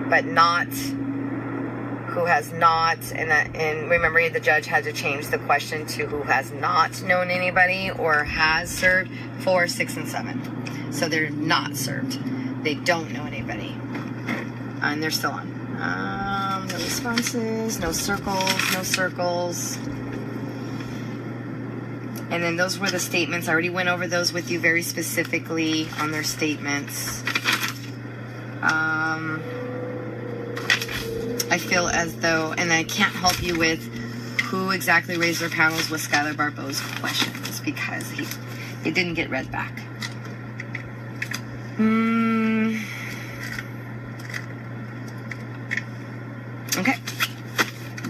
but not, who has not, and remember the judge had to change the question to who has not known anybody or has served, 4, 6, and 7. So they're not served. They don't know anybody. And they're still on. No responses, no circles. And then those were the statements. I already went over those with you very specifically on their statements. I feel as though, and I can't help you with who exactly raised their panels with Schuyler Barbeau's questions because he didn't get read back. Okay.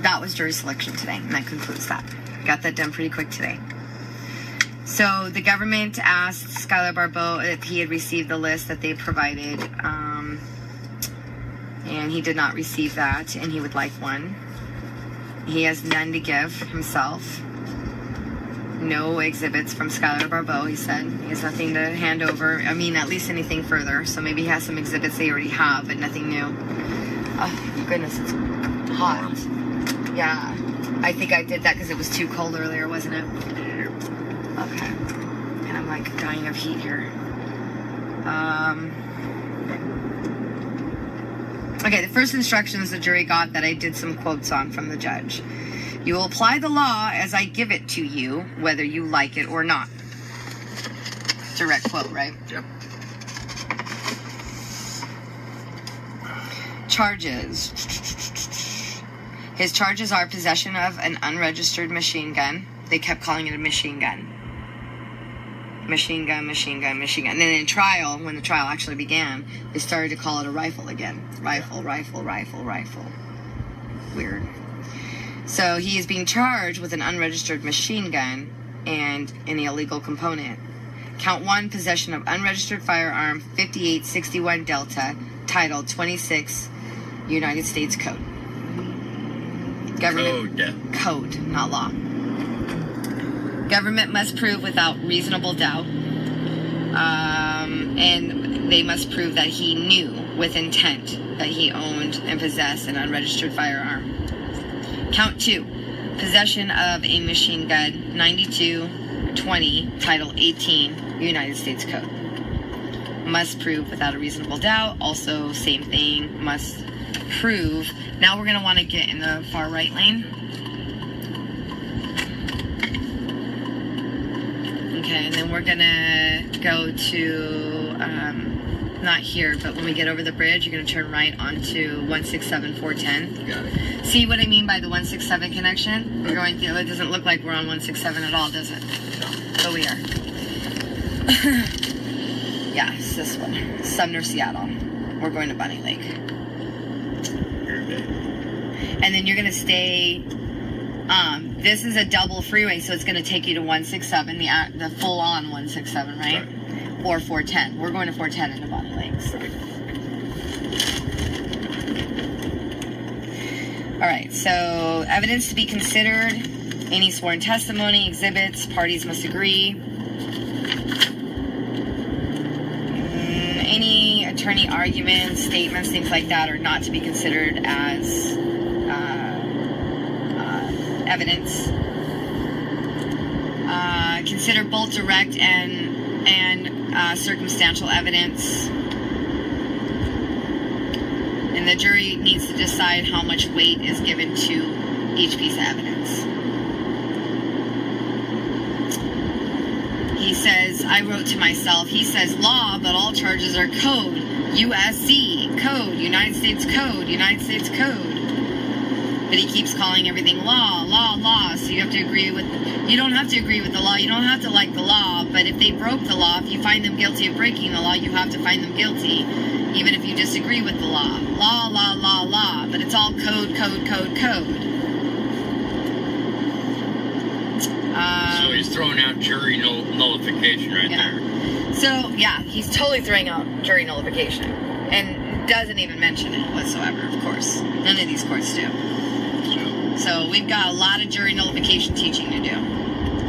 That was jury selection today, and that concludes that. Got that done pretty quick today. So the government asked Schuyler Barbeau if he had received the list that they provided, and he did not receive that, and he would like one. He has none to give himself. No exhibits from Schuyler Barbeau, he said. He has nothing to hand over. I mean, at least anything further. So maybe he has some exhibits they already have, but nothing new. Oh, goodness, it's hot. Yeah. I think I did that because it was too cold earlier, wasn't it? Okay. And I'm like dying of heat here. Okay, the first instructions the jury got that I did some quotes on from the judge. You will apply the law as I give it to you, whether you like it or not. Direct quote, right? Yep. Charges. His charges are possession of an unregistered machine gun. They kept calling it a machine gun. Machine gun. And then in trial, when the trial actually began, they started to call it a rifle again. Rifle. Weird. So he is being charged with an unregistered machine gun and an illegal component. Count 1, possession of unregistered firearm, 5861 Delta, Title 26, United States Code. Government code, not law. Government must prove without reasonable doubt, and they must prove that he knew with intent that he owned and possessed an unregistered firearm. Count 2, possession of a machine gun, 9220, Title 18, United States Code. Must prove without a reasonable doubt. Also, same thing, must prove. Now we're going to want to get in the far right lane. Okay, and then we're going to go to, not here, but when we get over the bridge, you're going to turn right onto 167-410. Got it. See what I mean by the 167 connection? We're going through, it doesn't look like we're on 167 at all, does it? No. But we are. Yeah, it's this one. Sumner, Seattle. We're going to Bunny Lake. And then you're going to stay, this is a double freeway, so it's going to take you to 167, the full-on 167, right? Or 410. We're going to 410 into Bunny Lakes. All right, so evidence to be considered, any sworn testimony, exhibits, parties must agree. Any attorney arguments, statements, things like that are not to be considered as evidence. Consider both direct and circumstantial evidence. And the jury needs to decide how much weight is given to each piece of evidence. He says, I wrote to myself, he says law, but all charges are code. USC, code, United States Code, United States Code. But he keeps calling everything law, law, law. So you have to agree with, you don't have to agree with the law. You don't have to like the law. But if they broke the law, if you find them guilty of breaking the law, you have to find them guilty. Even if you disagree with the law. Law, law, law, law. But it's all code, code, code, code. So he's throwing out jury nullification right there. So, yeah, he's totally throwing out jury nullification. And doesn't even mention it whatsoever, of course. None of these courts do. So we've got a lot of jury nullification teaching to do.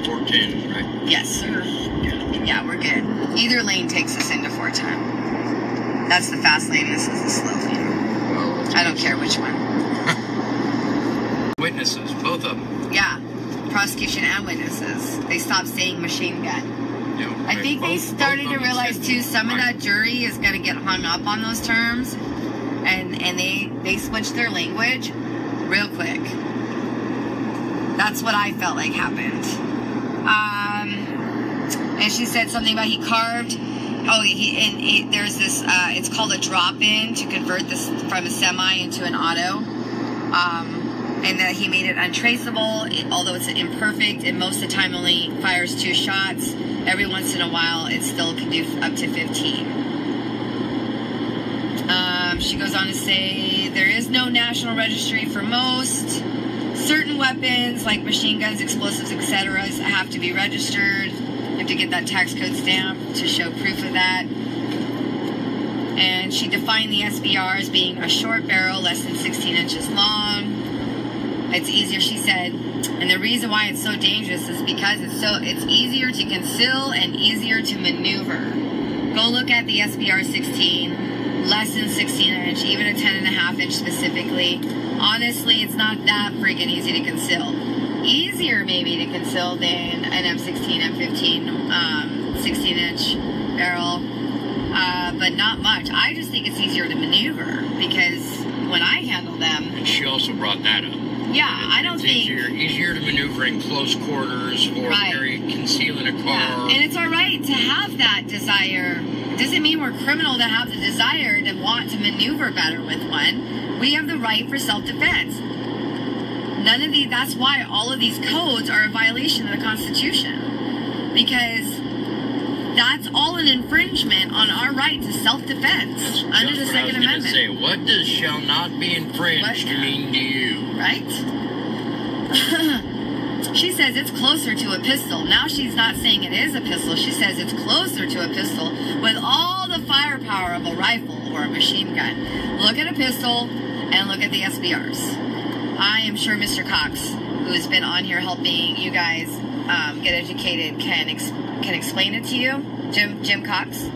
410, right? Yes, sir. Yeah, we're good. Either lane takes us into 410. That's the fast lane, this is the slow lane. Well, I don't care which one. Witnesses, both of them. Yeah, prosecution and witnesses. They stopped saying machine gun. Yeah, I think they started to realize too, some of that jury is going to get hung up on those terms, and they switched their language real quick. That's what I felt like happened. And she said something about he carved. Oh, there's this. It's called a drop-in to convert this from a semi into an auto. And that he made it untraceable, although it's imperfect, and most of the time only fires 2 shots. Every once in a while, it still can do up to 15. She goes on to say, there is no national registry for most. Certain weapons, like machine guns, explosives, etc., have to be registered. You have to get that tax code stamp to show proof of that. And she defined the SBR as being a short barrel, less than 16 inches long. It's easier, she said, and the reason why it's so dangerous is because it's easier to conceal and easier to maneuver. Go look at the SBR 16, less than 16 inch, even a 10.5 inch specifically. Honestly, it's not that freaking easy to conceal. Easier maybe to conceal than an M16, M15, 16 inch barrel, but not much. I just think it's easier to maneuver because when I handle them. And she also brought that up. Yeah, I don't think... Easier to maneuver in close quarters or concealing a car. Yeah. And it's all right to have that desire. It doesn't mean we're criminal to have the desire to want to maneuver better with one. We have the right for self-defense. That's why all of these codes are a violation of the Constitution. Because that's all an infringement on our right to self-defense under the Second Amendment. Say, what does shall not be infringed mean to you? Right? She says it's closer to a pistol. Now she's not saying it is a pistol. She says it's closer to a pistol with all the firepower of a rifle or a machine gun. Look at a pistol and look at the SBRs. I am sure Mr. Cox, who has been on here helping you guys get educated, can explain it to you, Jim Cox,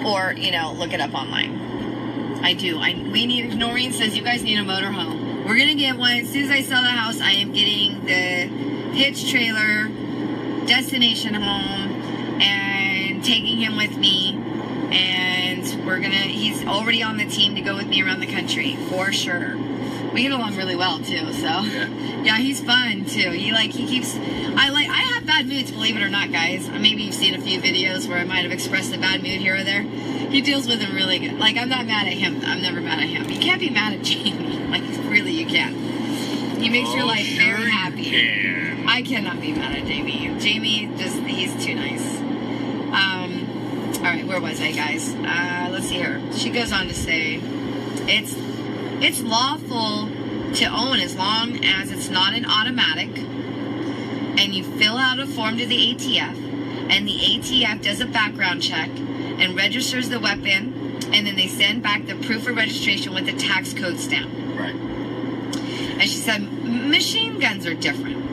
or look it up online. I do. Maureen says you guys need a motorhome. We're gonna get one as soon as I sell the house. I am getting the hitch trailer, destination home, and taking him with me. And he's already on the team to go with me around the country for sure. We get along really well too, so yeah, he's fun too. I have bad moods, believe it or not, guys. Maybe you've seen a few videos where I might have expressed a bad mood here or there. He deals with them really good. Like, I'm not mad at him. I'm never mad at him. You can't be mad at Jamie. Like, really, you can't. He makes your life very happy. I cannot be mad at Jamie. Jamie he's too nice. All right, where was I, guys? Let's see here. She goes on to say, it's lawful to own as long as it's not an automatic, and you fill out a form to the ATF, and the ATF does a background check and registers the weapon, and then they send back the proof of registration with the tax code stamp. Right. And she said, machine guns are different.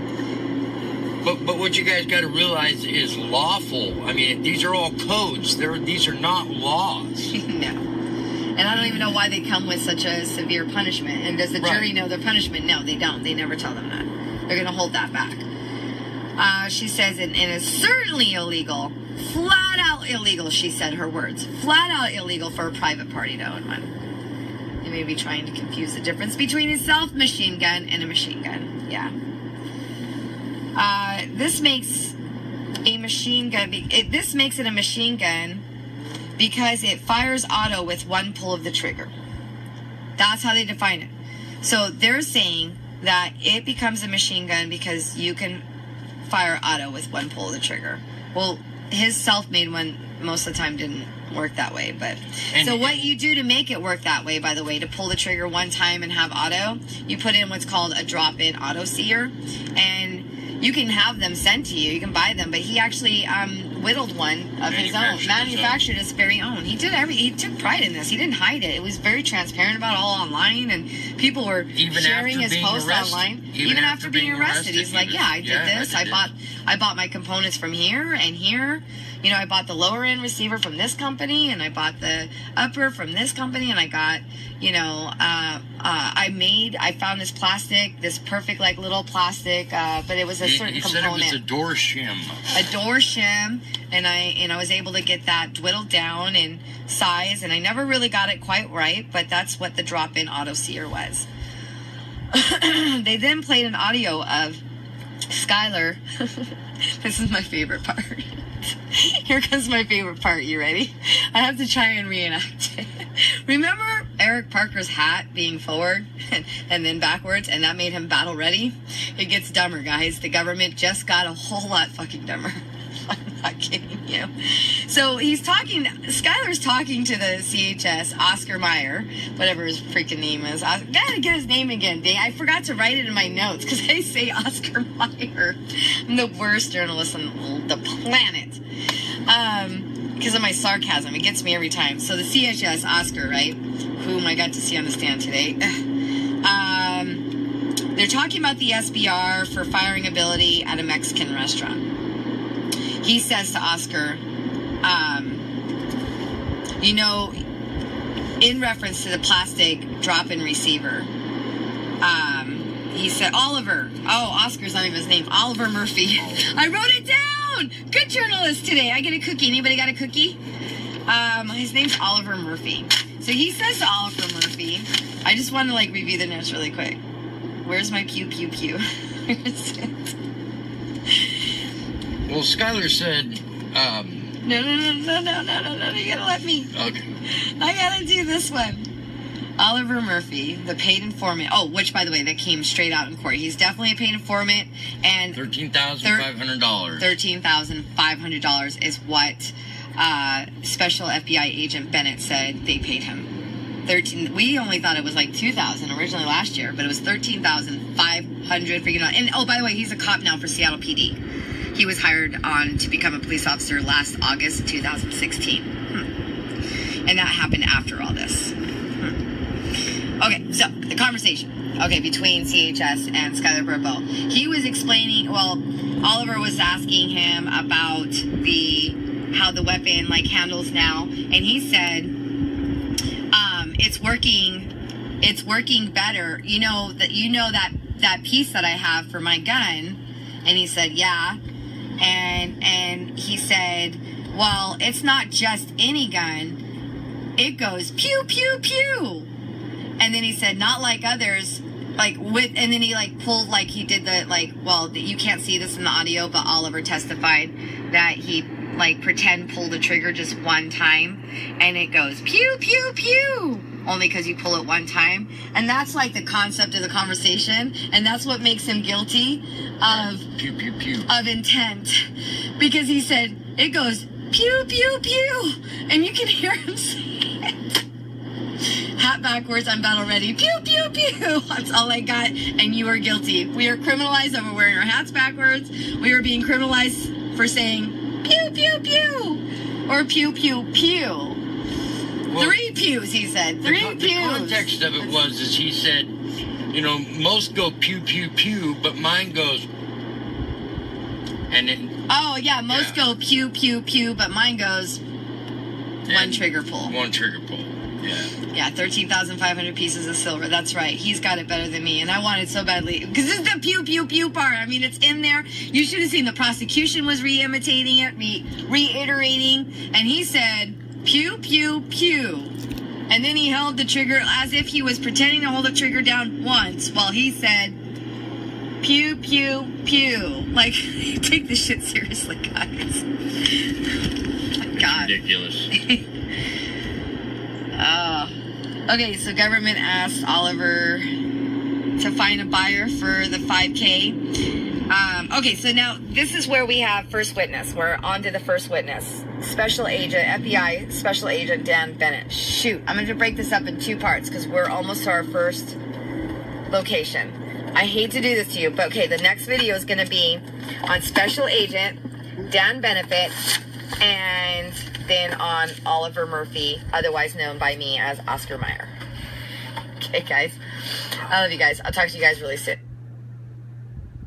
But what you guys got to realize is lawful. I mean, these are all codes. These are not laws. No. And I don't even know why they come with such a severe punishment. And does the jury know their punishment? No, they don't. They never tell them that. They're going to hold that back. She says, and it's certainly illegal. Flat out illegal, she said her words. Flat out illegal for a private party to own one. may be trying to confuse the difference between a self-machine gun and a machine gun. Yeah. This makes a machine gun. This makes it a machine gun because it fires auto with one pull of the trigger. That's how they define it. So they're saying that it becomes a machine gun because you can fire auto with one pull of the trigger. Well, his self-made one most of the time didn't work that way, but so what you do to make it work that way, by the way, to pull the trigger one time and have auto, you put in what's called a drop-in auto sear, and you can have them sent to you. You can buy them, but he actually whittled one of his own, manufactured his very own. He did he took pride in this. He didn't hide it. It was very transparent about it all online, and people were sharing his post online. Even after being arrested, he's like, yeah, I did this. I bought my components from here and here. You know, I bought the lower end receiver from this company, and I bought the upper from this company, and I got, you know, I found this plastic, this perfect like little plastic, but it was a certain component. He said it was a door shim. A door shim, and I was able to get that whittled down in size, and I never really got it quite right, but that's what the drop-in auto sear was. They then played an audio of Schuyler. This is my favorite part. Here comes my favorite part. You ready? I have to try and reenact it. Remember Eric Parker's hat being forward and then backwards, and that made him battle ready? It gets dumber, guys. The government just got a whole lot fucking dumber. I'm not kidding you. So Schuyler's talking to the CHS, Oscar Meyer, whatever his freaking name is. I gotta get his name again, dang. I forgot to write it in my notes because I say Oscar Meyer. I'm the worst journalist on the planet. Because of my sarcasm. It gets me every time. So the CHS, Oscar, right, whom I got to see on the stand today, they're talking about the SBR for firing ability at a Mexican restaurant. He says to Oscar, you know, in reference to the plastic drop-in receiver, he said, Oliver. Oh, Oscar's not even his name. Oliver Murphy. I wrote it down. Good journalist today. I get a cookie. Anybody got a cookie? His name's Oliver Murphy. So he says to Oliver Murphy, I just want to like review the notes really quick. Where's my pew pew pew? Where is it? Well, Schuyler said, No, you gotta let me. Okay. I gotta do this one. Oliver Murphy, the paid informant. Oh, which, by the way, that came straight out in court. He's definitely a paid informant. And $13,500. $13,500 is what Special FBI Agent Bennett said they paid him. We only thought it was like $2,000 originally last year, but it was $13,500 for And oh, by the way, he's a cop now for Seattle PD. He was hired on to become a police officer last August 2016. And that happened after all this. Okay, so the conversation, between CHS and Schuyler Barbeau. He was explaining, Oliver was asking him about how the weapon like handles now, and he said, it's working better. You know that piece that I have for my gun, and he said, yeah. And he said, well, it's not just any gun. It goes pew, pew, pew. And then he said, not like others, and then he pulled, he did you can't see this in the audio, but Oliver testified that he pretend pull the trigger just one time and it goes pew, pew, pew. Only because you pull it one time. And that's the concept of the conversation. And that's what makes him guilty of pew, pew, pew. Of intent. Because he said, it goes pew, pew, pew. And you can hear him say it. Hat backwards, I'm battle ready. Pew, pew, pew. That's all I got. And you are guilty. We are criminalized over wearing our hats backwards. We are being criminalized for saying pew, pew, pew. Or pew, pew, pew. Well, 3 pews, he said. 3 pews. The context of it is he said, most go pew, pew, pew, but mine goes. And it. Oh, yeah, most go pew, pew, pew, but mine goes one trigger pull. One trigger pull, yeah. Yeah, 13,500 pieces of silver. That's right. He's got it better than me, and I want it so badly. Because this is the pew, pew, pew part. I mean, it's in there. You should have seen the prosecution was reiterating it, reiterating, and he said, pew, pew, pew. And then he held the trigger as if he was pretending to hold the trigger down once while he said, pew, pew, pew. Like, take this shit seriously, guys. God. Ridiculous. Okay, so government asked Oliver to find a buyer for the 5K. Okay, so now this is where we have first witness. We're on to the first witness. Special Agent, FBI Special Agent Dan Bennett. Shoot, I'm going to break this up in two parts because we're almost to our first location. I hate to do this to you, but okay, the next video is going to be on Special Agent Dan Benefit and then on Oliver Murphy, otherwise known by me as Oscar Mayer. Okay, guys. I love you guys. I'll talk to you guys really soon.